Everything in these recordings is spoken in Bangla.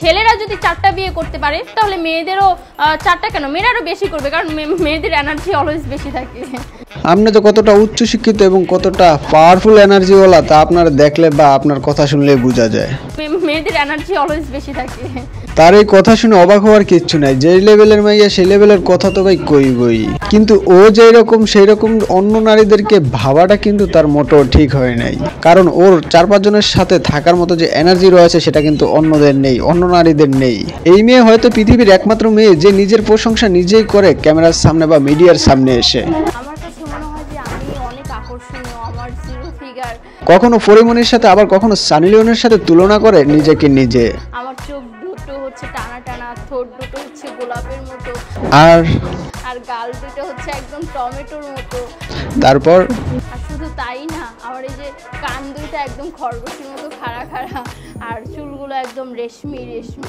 ছেলেরা যদি 4টা বিয়ে করতে পারে তাহলে মেয়েদেরও 4টা কেন, মেয়েরাও বেশি করবে, কারণ মেয়েদের এনার্জি অলওয়েজ বেশি থাকে। আপনি তো কতটা উচ্চ শিক্ষিত এবং কতটা পাওয়ারফুল এনার্জিওয়ালা তা আপনার দেখলে বা আপনার কথা শুনলে বোঝা যায়। মেয়েদের এনার্জি অলওয়েজ বেশি থাকে। তার এই কথা শুনে অবাক হওয়ার কিচ্ছু নাই, যেই লেভেলের মাইয়া সেই লেভেলের কথা তো ভাই কইবই, কিন্তু ও যেই রকম সেই রকম অন্য নারীদেরকে ভাবাটা কিন্তু তার মোটেও ঠিক হয় নাই, কারণ ওর 4-5 জনের সাথে থাকার মতো যে এনার্জি রয়েছে সেটা কিন্তু অন্যদের নেই, অন্য নারীদের নেই। এই মেয়ে হয়তো পৃথিবীর একমাত্র মেয়ে যে নিজের প্রশংসা নিজেই করে ক্যামেরার সামনে বা মিডিয়ার সামনে এসে। আমার কাছে মনে হয় যে আমি অনেক আকর্ষণীয়, আমার জিরো ফিগার। কখনো পরিমণির সাথে আবার কখনো সানি লিওনের সাথে তুলনা করে নিজেকে নিজে। আমার চোখ দুটো হচ্ছে টানা টানা, ঠোঁট দুটো হচ্ছে গোলাপের মতো, আর গাল দুটো হচ্ছে একদম টমেটোর মতো। তারপর আর শুধু তাই না, আমার এই যে কান দুইটা একদম খরগোশের মতো খাড়া খাড়া, আর চুলগুলো একদম রেশমি রেশমি।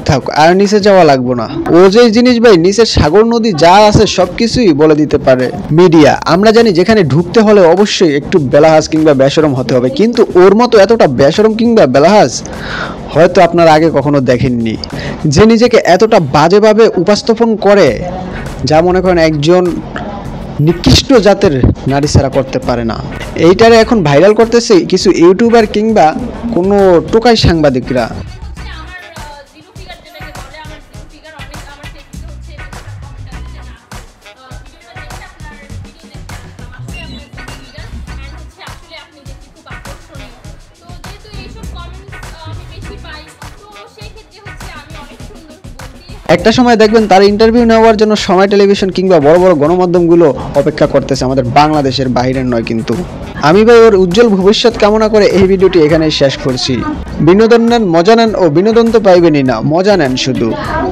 থাক আর নিচে যাওয়া লাগবো না। ও যে জিনিস ভাই নিচের সাগর নদী যা আছে সবকিছুই বলে দিতে পারে মিডিয়া। আমরা জানি যেখানে ঢুকতে হলে অবশ্যই একটু বেলাহাজ কিংবা বেশরম হতে হবে, কিন্তু ওর মতো এতটা বেশরম কিংবা বেলাহাজ হয়তো আপনারা আগে কখনো দেখেননি, যে নিজেকে এতটা বাজেভাবে উপস্থাপন করে যা মনে করেন একজন নিকৃষ্ট জাতের নারী ছাড়া করতে পারে না। এইটারে এখন ভাইরাল করতেছে কিছু ইউটিউবার কিংবা কোনো টোকাই সাংবাদিকরা। একটা সময় দেখবেন তার ইন্টারভিউ নেওয়ার জন্য সময় টেলিভিশন কিংবা বড় বড় গণমাধ্যমগুলো অপেক্ষা করতেছে, আমাদের বাংলাদেশের বাইরের নয়। কিন্তু আমি ভাই ওর উজ্জ্বল ভবিষ্যৎ কামনা করে এই ভিডিওটি এখানেই শেষ করছি। বিনোদন নেন, মজা নেন, ও বিনোদন তো পাইবেনই না, মজা নেন, শুধু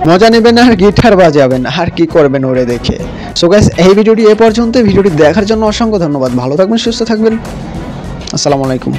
মজা নেবেন আর গিটার বাজাবেন, আর কি করবেন ওরে দেখে। সো গাইস, এই ভিডিওটি এ পর্যন্ত। ভিডিওটি দেখার জন্য অসংখ্য ধন্যবাদ। ভালো থাকবেন, সুস্থ থাকবেন, আসসালামু আলাইকুম।